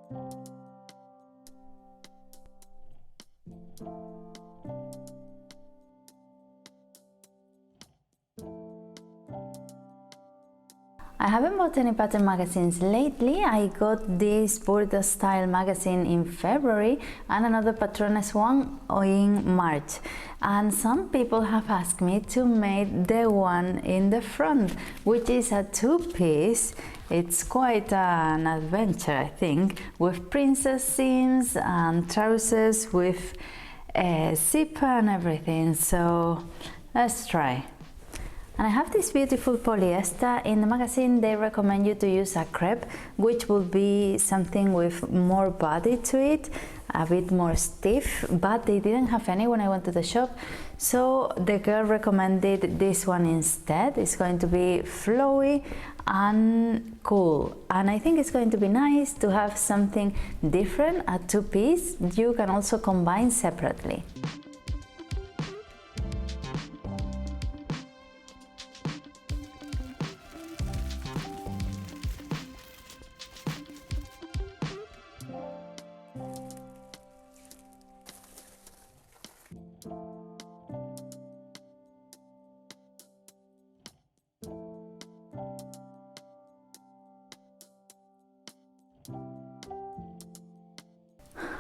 I haven't bought any pattern magazines lately. I got this Burda style magazine in February and another Patrones one in March. And some people have asked me to make the one in the front, which is a two-piece. It's quite an adventure, I think, with princess seams and trousers with a zipper and everything. So let's try. And I have this beautiful polyester. In the magazine they recommend you to use a crepe, which will be something with more body to it, a bit more stiff, but they didn't have any when I went to the shop, so the girl recommended this one instead. It's going to be flowy and cool, and I think it's going to be nice to have something different, a two-piece. You can also combine separately.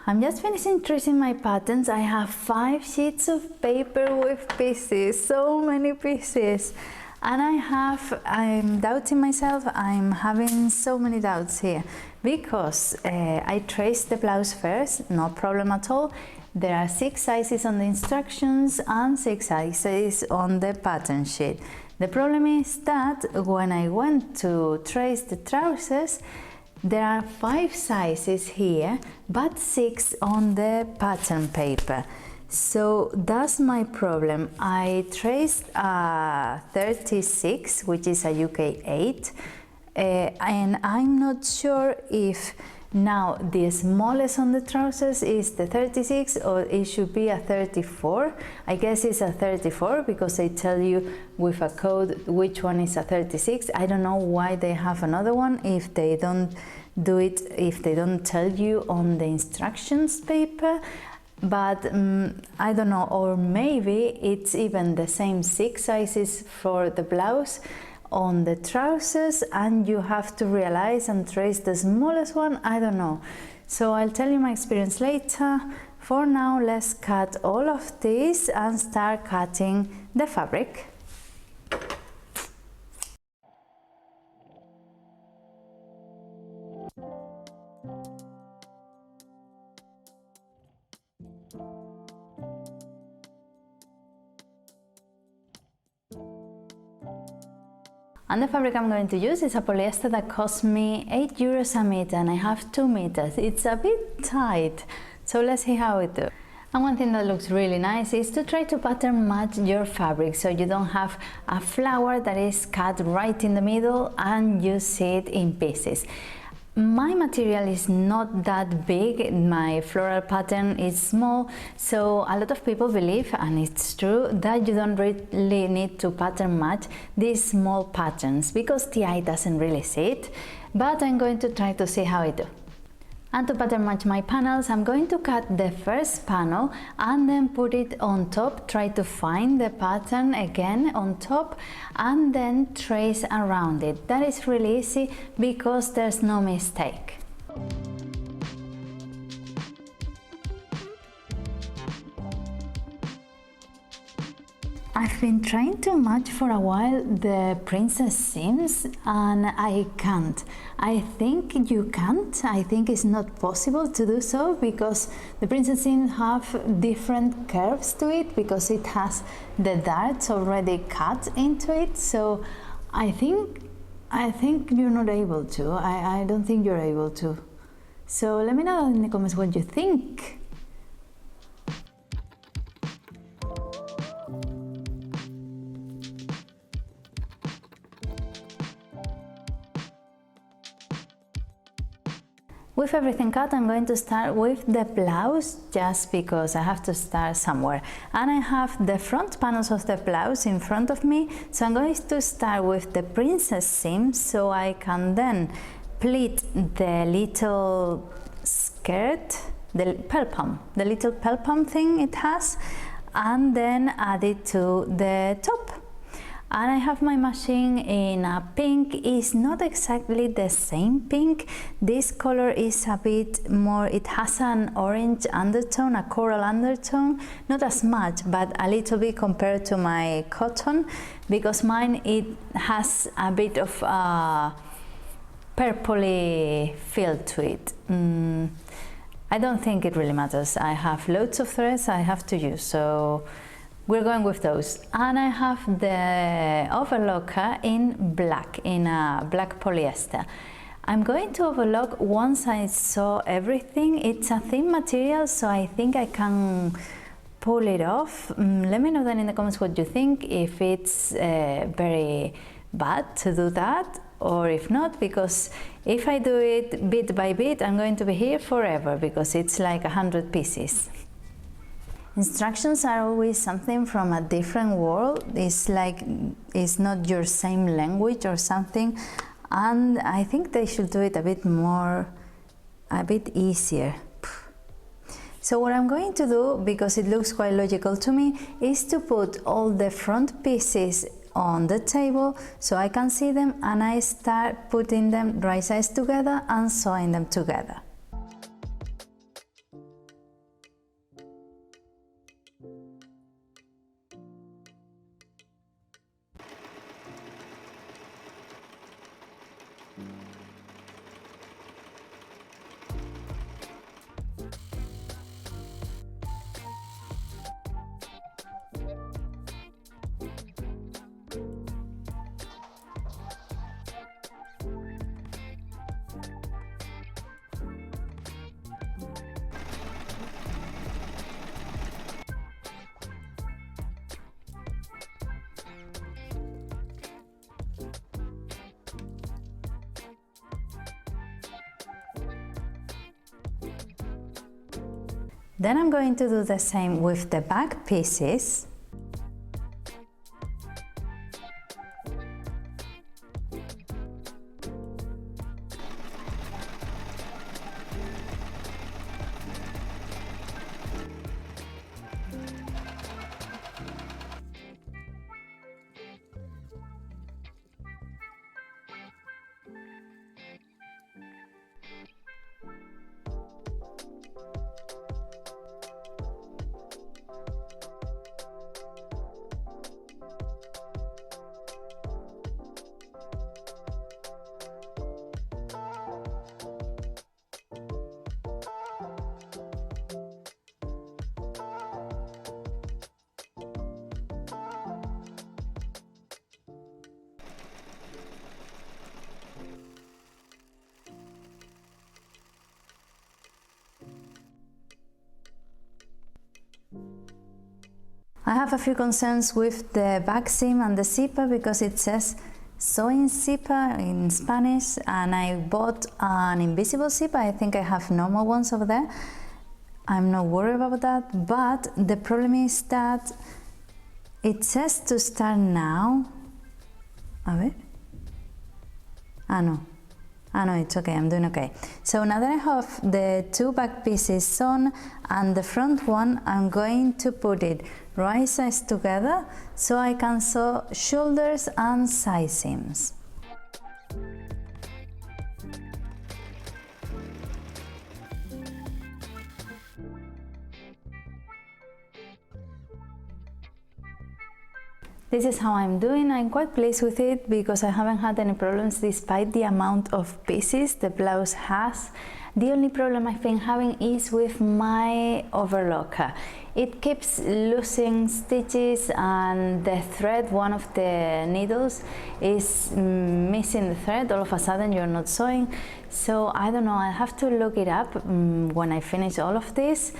I'm just finishing tracing my patterns. I have 5 sheets of paper with pieces, so many pieces. And I'm doubting myself, I'm having so many doubts here because I traced the blouse first, no problem at all. There are 6 sizes on the instructions and 6 sizes on the pattern sheet. The problem is that when I went to trace the trousers, there are 5 sizes here, but 6 on the pattern paper. So that's my problem. I traced a 36, which is a UK 8, and I'm not sure if now the smallest on the trousers is the 36 or it should be a 34. I guess it's a 34 because they tell you with a code which one is a 36. I don't know why they have another one if they don't do it, if they don't tell you on the instructions paper. But I don't know, or maybe it's even the same 6 sizes for the blouse on the trousers and you have to realize and trace the smallest one. I don't know, so I'll tell you my experience later. For now, let's cut all of this and start cutting the fabric. And the fabric I'm going to use is a polyester that cost me €8 a meter, and I have 2 meters. It's a bit tight, so let's see how it does. And one thing that looks really nice is to try to pattern match your fabric, so you don't have a flower that is cut right in the middle and you see it in pieces. My material is not that big, my floral pattern is small, so a lot of people believe, and it's true, that you don't really need to pattern match these small patterns because the eye doesn't really see it, but I'm going to try to see how I do. And to pattern match my panels, I'm going to cut the first panel and then put it on top, try to find the pattern again on top and then trace around it. That is really easy because there's no mistake. I've been trying to match for a while the princess seams and I can't. I think you can't. I think it's not possible to do so because the princess seams have different curves to it because it has the darts already cut into it. So I think you're not able to. I don't think you're able to. So let me know in the comments what you think. With everything cut, I'm going to start with the blouse just because I have to start somewhere. And I have the front panels of the blouse in front of me, so I'm going to start with the princess seam so I can then pleat the little skirt, the pom-pom, the little pom-pom thing it has, and then add it to the top. And I have my machine in a pink. It's not exactly the same pink. This color is a bit more, it has an orange undertone, a coral undertone, not as much, but a little bit compared to my cotton, because mine, it has a bit of a purpley feel to it. I don't think it really matters. I have loads of threads I have to use, so we're going with those. And I have the overlocker in black, in a black polyester. I'm going to overlock once I sew everything. It's a thin material, so I think I can pull it off. Let me know then in the comments what you think, if it's very bad to do that, or if not, because if I do it bit by bit, I'm going to be here forever, because it's like 100 pieces. Instructions are always something from a different world. It's like it's not your same language or something, and I think they should do it a bit easier. So what I'm going to do, because it looks quite logical to me, is to put all the front pieces on the table so I can see them, and I start putting them right sides together and sewing them together. Then I'm going to do the same with the back pieces. I have a few concerns with the back seam and the zipper, because it says sewing zipper in Spanish, and I bought an invisible zipper. I think I have normal ones over there. I'm not worried about that, but the problem is that it says to start now. A ver. No, it's okay, I'm doing okay. So now that I have the two back pieces sewn and the front one, I'm going to put it right sides together so I can sew shoulders and side seams. This is how I'm doing. I'm quite pleased with it because I haven't had any problems despite the amount of pieces the blouse has. The only problem I've been having is with my overlocker. It keeps losing stitches and the thread, one of the needles, is missing the thread. All of a sudden you're not sewing. So I don't know, I'll have to look it up when I finish all of this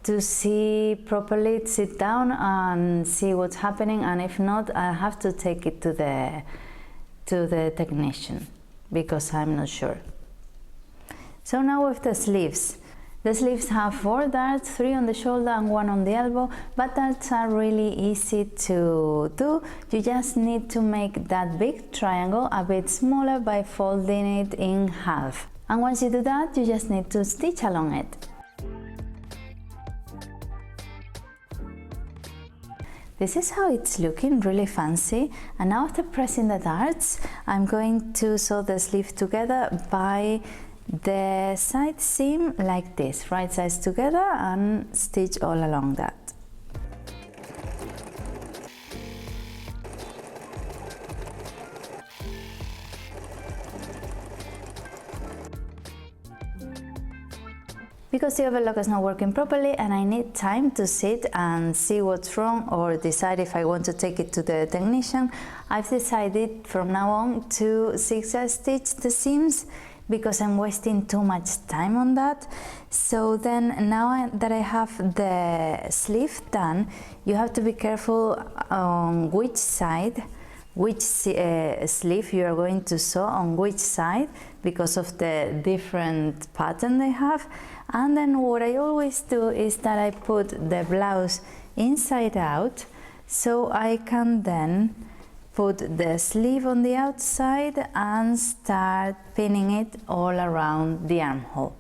to see properly, sit down and see what's happening, and if not, I'll have to take it to the technician because I'm not sure. So now with the sleeves. The sleeves have 4 darts, 3 on the shoulder and 1 on the elbow, but darts are really easy to do. You just need to make that big triangle a bit smaller by folding it in half. And once you do that, you just need to stitch along it. This is how it's looking, really fancy. And now after pressing the darts, I'm going to sew the sleeve together by the side seam like this, right sides together and stitch all along that. Because the overlock is not working properly and I need time to sit and see what's wrong or decide if I want to take it to the technician, I've decided from now on to zigzag stitch the seams because I'm wasting too much time on that. So then now that I have the sleeve done, you have to be careful on which side, which sleeve you are going to sew on which side because of the different pattern they have. And then what I always do is that I put the blouse inside out so I can then put the sleeve on the outside and start pinning it all around the armhole.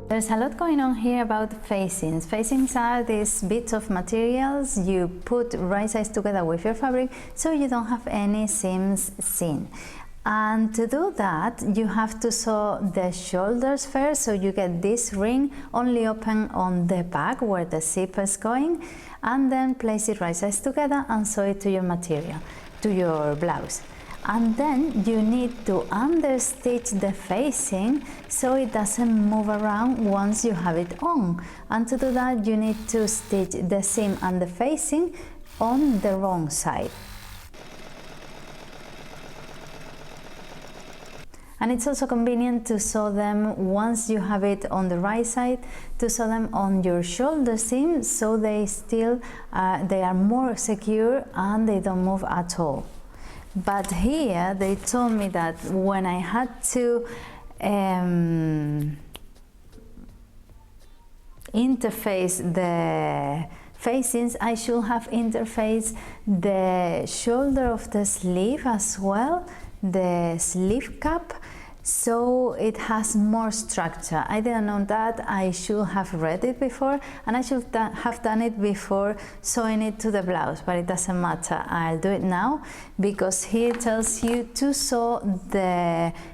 There's a lot going on here about facings. Facings are these bits of materials you put right sides together with your fabric so you don't have any seams seen. And to do that, you have to sew the shoulders first, so you get this ring only open on the back where the zipper is going, and then place it right sides together and sew it to your material, to your blouse. And then you need to understitch the facing so it doesn't move around once you have it on. And to do that, you need to stitch the seam and the facing on the wrong side. And it's also convenient to sew them once you have it on the right side, to sew them on your shoulder seam so they are more secure and they don't move at all. But here they told me that when I had to interface the facings, I should have interfaced the shoulder of the sleeve as well, the sleeve cap, so it has more structure. I didn't know that. I should have read it before, and I should have done it before sewing it to the blouse, but it doesn't matter. I'll do it now because here it tells you to sew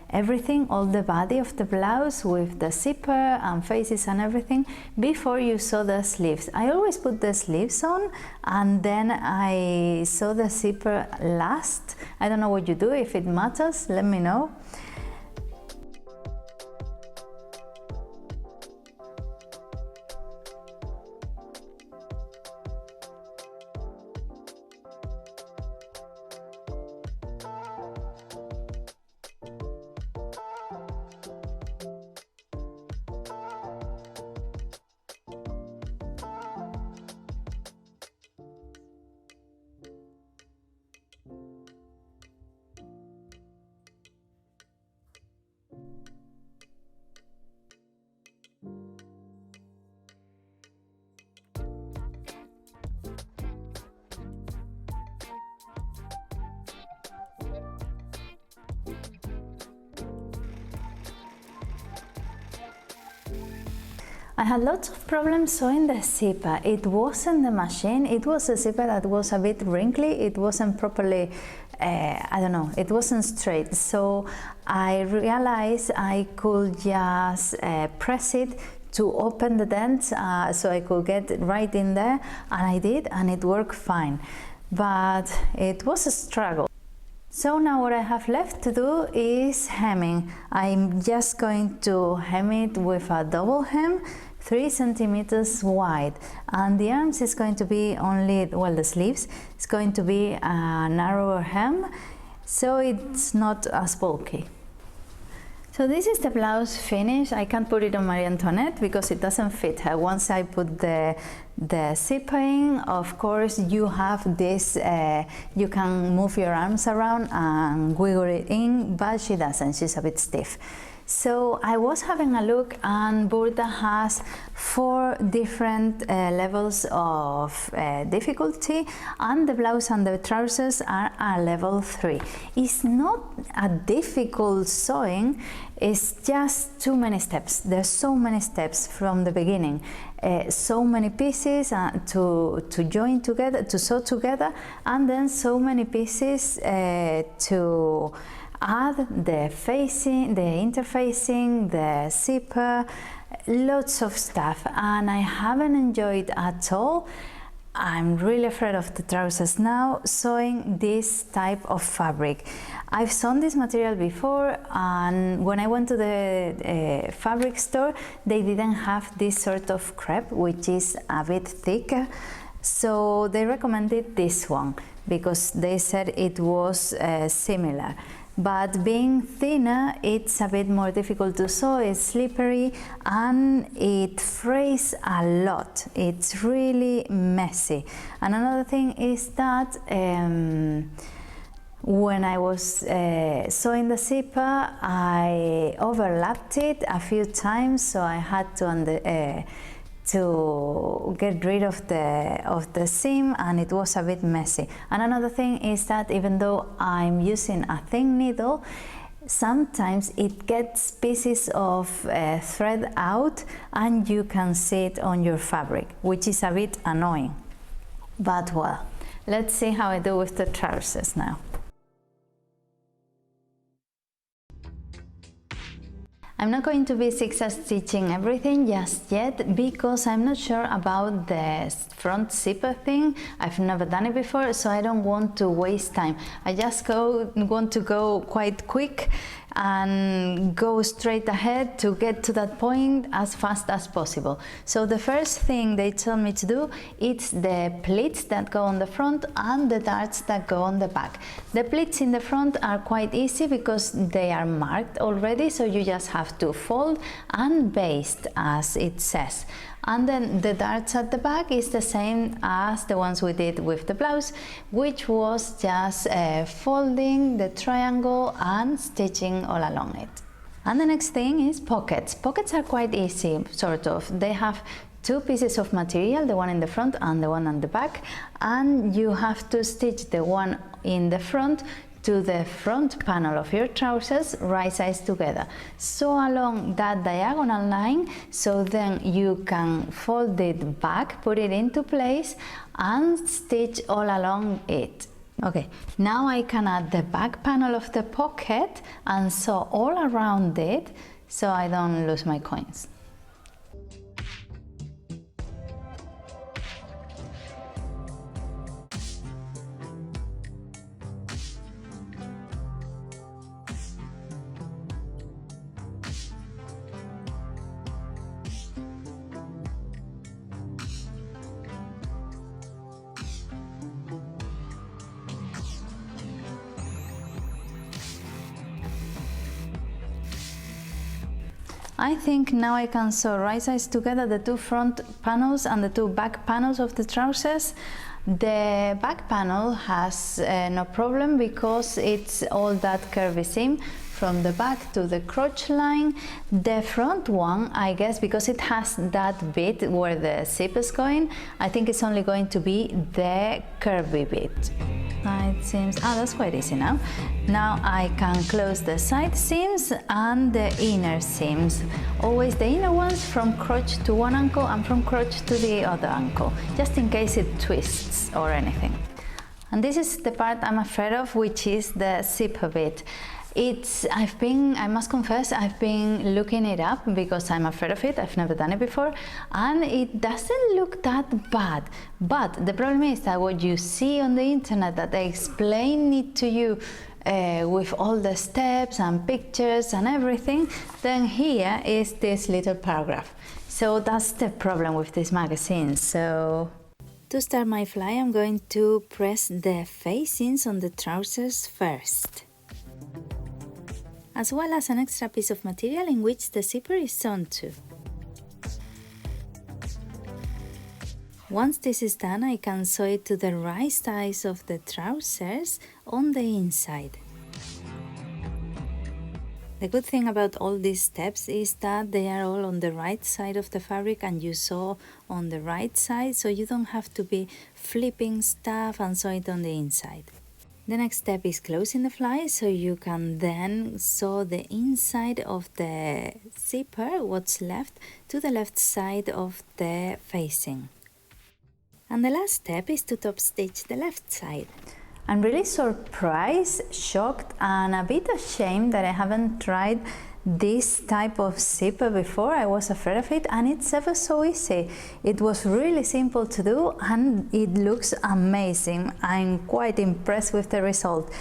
everything, all the body of the blouse with the zipper and faces and everything before you sew the sleeves. I always put the sleeves on and then I sew the zipper last. I don't know what you do. If it matters, let me know. I had lots of problems sewing the zipper. It wasn't the machine, it was a zipper that was a bit wrinkly, it wasn't properly, I don't know, it wasn't straight. So I realized I could just press it to open the dents so I could get right in there, and I did, and it worked fine. But it was a struggle. So now what I have left to do is hemming. I'm just going to hem it with a double hem, 3 centimeters wide, and the arms is going to be only, well, the sleeves is going to be a narrower hem, so it's not as bulky. So this is the blouse finish. I can't put it on Marie Antoinette because it doesn't fit her. Once I put the zipper in, of course you have this, you can move your arms around and wiggle it in, but she doesn't, she's a bit stiff. So I was having a look, and Burda has 4 different levels of difficulty, and the blouse and the trousers are a level 3. It's not a difficult sewing, it's just too many steps. There's so many steps from the beginning, so many pieces to join together, to sew together, and then so many pieces to add the facing, the interfacing, the zipper, lots of stuff, and I haven't enjoyed at all. I'm really afraid of the trousers now, sewing this type of fabric. I've sewn this material before, and when I went to the fabric store, they didn't have this sort of crepe, which is a bit thicker, so they recommended this one because they said it was similar. But being thinner, it's a bit more difficult to sew, it's slippery, and it frays a lot. It's really messy. And another thing is that when I was sewing the zipper, I overlapped it a few times, so I had to get rid of the seam, and it was a bit messy. And another thing is that even though I'm using a thin needle, sometimes it gets pieces of thread out and you can see it on your fabric, which is a bit annoying. But well, let's see how I do with the trousers now. I'm not going to be zigzag stitching everything just yet because I'm not sure about the front zipper thing. I've never done it before, so I don't want to waste time. I just want to go quite quick and go straight ahead to get to that point as fast as possible. So the first thing they tell me to do is the pleats that go on the front and the darts that go on the back. The pleats in the front are quite easy because they are marked already, so you just have to fold and baste as it says. And then the darts at the back is the same as the ones we did with the blouse, which was just folding the triangle and stitching all along it. And the next thing is pockets. Pockets are quite easy, sort of. They have 2 pieces of material, the one in the front and the one on the back, and you have to stitch the one in the front to the front panel of your trousers right sides together. Sew along that diagonal line, so then you can fold it back, put it into place and stitch all along it. Okay, now I can add the back panel of the pocket and sew all around it so I don't lose my coins. I think now I can sew right sides together the 2 front panels and the 2 back panels of the trousers. The back panel has no problem because it's all that curvy seam from the back to the crotch line. The front one, I guess, because it has that bit where the zip is going, I think it's only going to be the curvy bit. Side seams, that's quite easy now. Now I can close the side seams and the inner seams. Always the inner ones from crotch to one ankle and from crotch to the other ankle, just in case it twists or anything. And this is the part I'm afraid of, which is the zipper bit. I must confess, I've been looking it up because I'm afraid of it. I've never done it before, and it doesn't look that bad. But the problem is that what you see on the internet, that they explain it to you with all the steps and pictures and everything, then here is this little paragraph. So that's the problem with this magazine. So to start my fly, I'm going to press the facings on the trousers first, as well as an extra piece of material in which the zipper is sewn to. Once this is done, I can sew it to the right size of the trousers on the inside. The good thing about all these steps is that they are all on the right side of the fabric and you sew on the right side, so you don't have to be flipping stuff and sew it on the inside. The next step is closing the fly, so you can then sew the inside of the zipper, what's left, to the left side of the facing. And the last step is to top stitch the left side. I'm really surprised, shocked and a bit ashamed that I haven't tried this type of zipper before. I was afraid of it, and it's ever so easy. It was really simple to do and it looks amazing. I'm quite impressed with the result.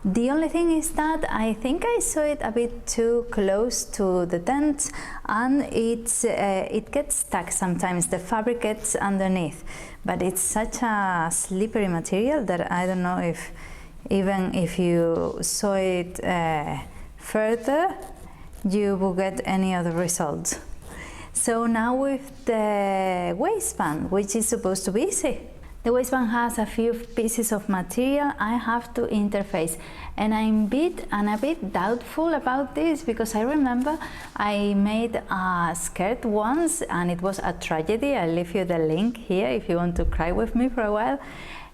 The only thing is that I think I sew it a bit too close to the tent and it gets stuck sometimes, the fabric gets underneath. But it's such a slippery material that I don't know if even if you sew it further, you will get any other result. So now with the waistband, which is supposed to be easy. The waistband has a few pieces of material I have to interface, and I'm a bit doubtful about this because I remember I made a skirt once and it was a tragedy. I'll leave you the link here if you want to cry with me for a while.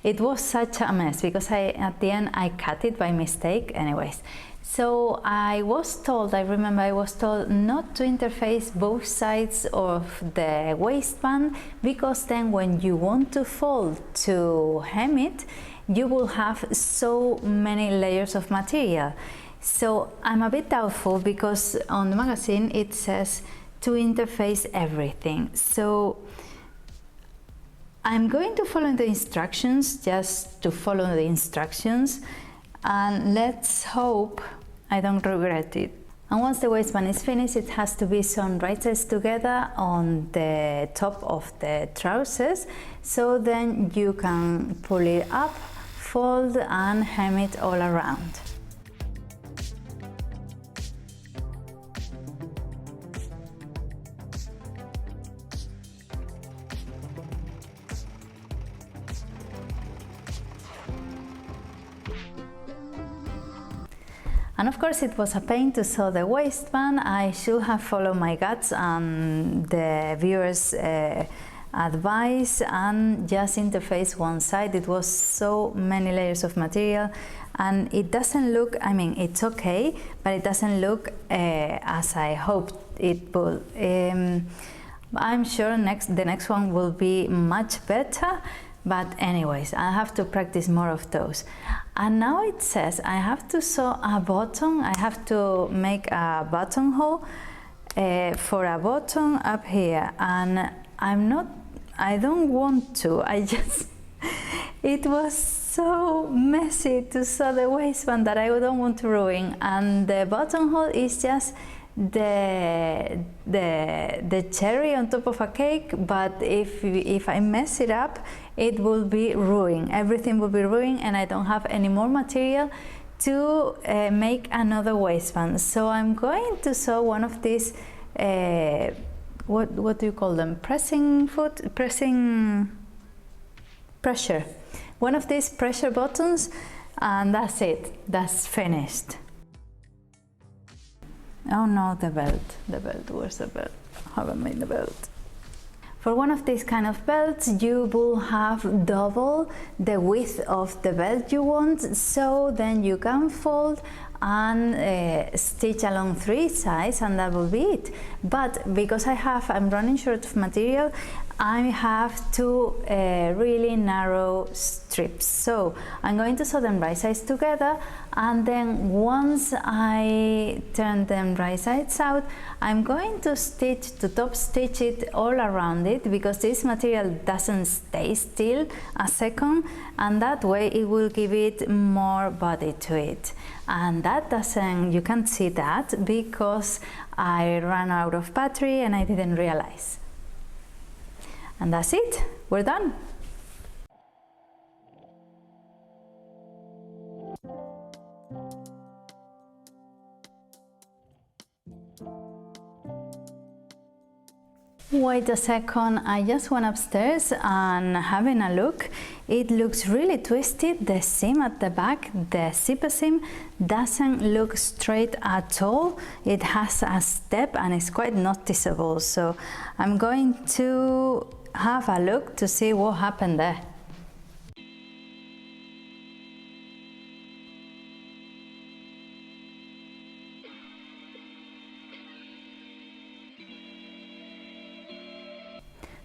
It was such a mess because at the end I cut it by mistake anyways. So I remember I was told not to interface both sides of the waistband, because then when you want to fold to hem it, you will have so many layers of material. So I'm a bit doubtful because on the magazine it says to interface everything. So I'm going to follow the instructions, just to follow the instructions, and let's hope I don't regret it. And once the waistband is finished, it has to be sewn right sides together on the top of the trousers, so then you can pull it up, fold and hem it all around. And of course it was a pain to sew the waistband. I should have followed my guts and the viewers' advice and just interface one side. It was so many layers of material and it doesn't look, I mean it's okay, but it doesn't look as I hoped it would. I'm sure the next one will be much better. But anyways, I have to practice more of those. And now it says I have to sew a button, I have to make a buttonhole for a button up here, and I don't want to, it was so messy to sew the waistband that I don't want to ruin, and the buttonhole is just the cherry on top of a cake, but if I mess it up, it will be ruined. Everything will be ruined and I don't have any more material to make another waistband. So I'm going to sew one of these, what do you call them? Pressure. One of these pressure buttons, and that's it, that's finished. Oh no, the belt, where's the belt? I haven't made the belt. For one of these kind of belts, you will have double the width of the belt you want, so then you can fold and stitch along 3 sides and that will be it. But because I'm running short of material, I have two really narrow strips. So I'm going to sew them right sides together, and then once I turn them right sides out, I'm going to top stitch it all around it, because this material doesn't stay still a second, and that way it will give it more body to it. And that doesn't, you can't see that because I ran out of battery and I didn't realize. And that's it, we're done. Wait a second, I just went upstairs and having a look. It looks really twisted. The seam at the back, the zipper seam, doesn't look straight at all. It has a step and it's quite noticeable. So I'm going to have a look to see what happened there.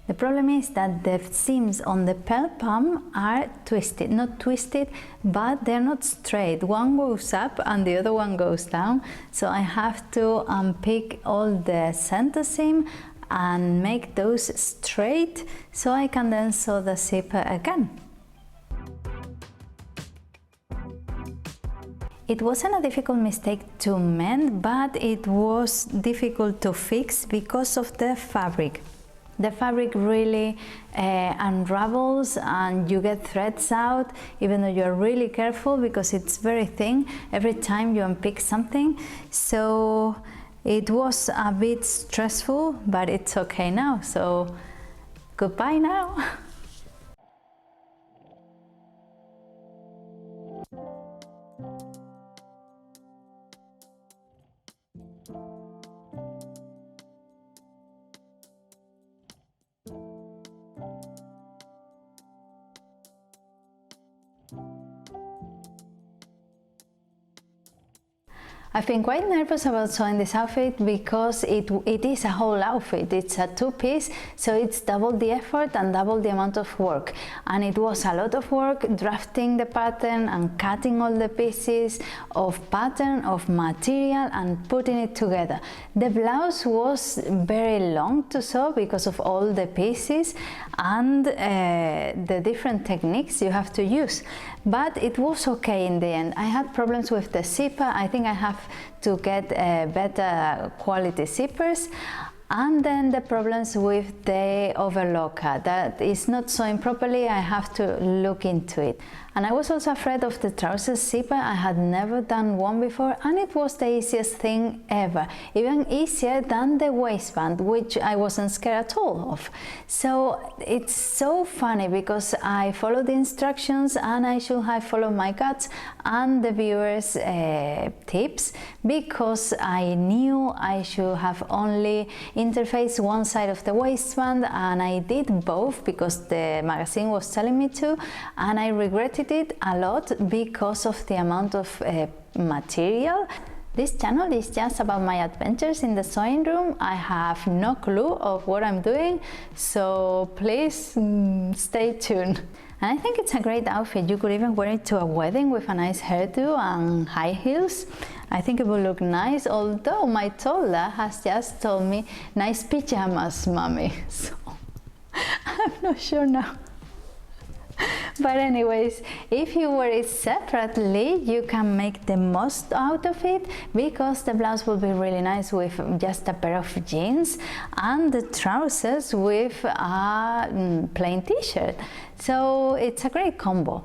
The problem is that the seams on the pelt palm are twisted, not twisted, but they're not straight. One goes up and the other one goes down. So I have to unpick all the center seam and make those straight so I can then sew the zipper again. It wasn't a difficult mistake to mend, but it was difficult to fix because of the fabric. The fabric really unravels and you get threads out, even though you're really careful because it's very thin every time you unpick something. So it was a bit stressful, but it's okay now. So goodbye now. I've been quite nervous about sewing this outfit because it is a whole outfit. It's a two-piece, so it's double the effort and double the amount of work. And it was a lot of work drafting the pattern and cutting all the pieces of pattern, of material, and putting it together. The blouse was very long to sew because of all the pieces and the different techniques you have to use. But it was okay in the end. I had problems with the zipper. I think I have to get better quality zippers. And then the problems with the overlocker, that is not sewing properly. I have to look into it. And I was also afraid of the trousers zipper. I had never done one before, and it was the easiest thing ever, even easier than the waistband, which I wasn't scared at all of. So it's so funny because I followed the instructions and I should have followed my guts and the viewers' tips, because I knew I should have only interfaced one side of the waistband, and I did both because the magazine was telling me to, and I regretted it a lot because of the amount of material. This channel is just about my adventures in the sewing room. I have no clue of what I'm doing, so please stay tuned. And I think it's a great outfit. You could even wear it to a wedding with a nice hairdo and high heels. I think it will look nice, although my toddler has just told me, nice pajamas, mommy. So I'm not sure now. But anyways, if you wear it separately, you can make the most out of it, because the blouse will be really nice with just a pair of jeans and the trousers with a plain t-shirt. So it's a great combo.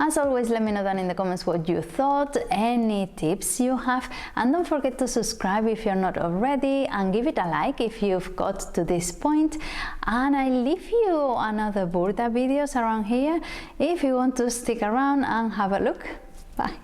As always, let me know down in the comments what you thought, any tips you have, and don't forget to subscribe if you're not already, and give it a like if you've got to this point. And I leave you another Burda videos around here if you want to stick around and have a look. Bye!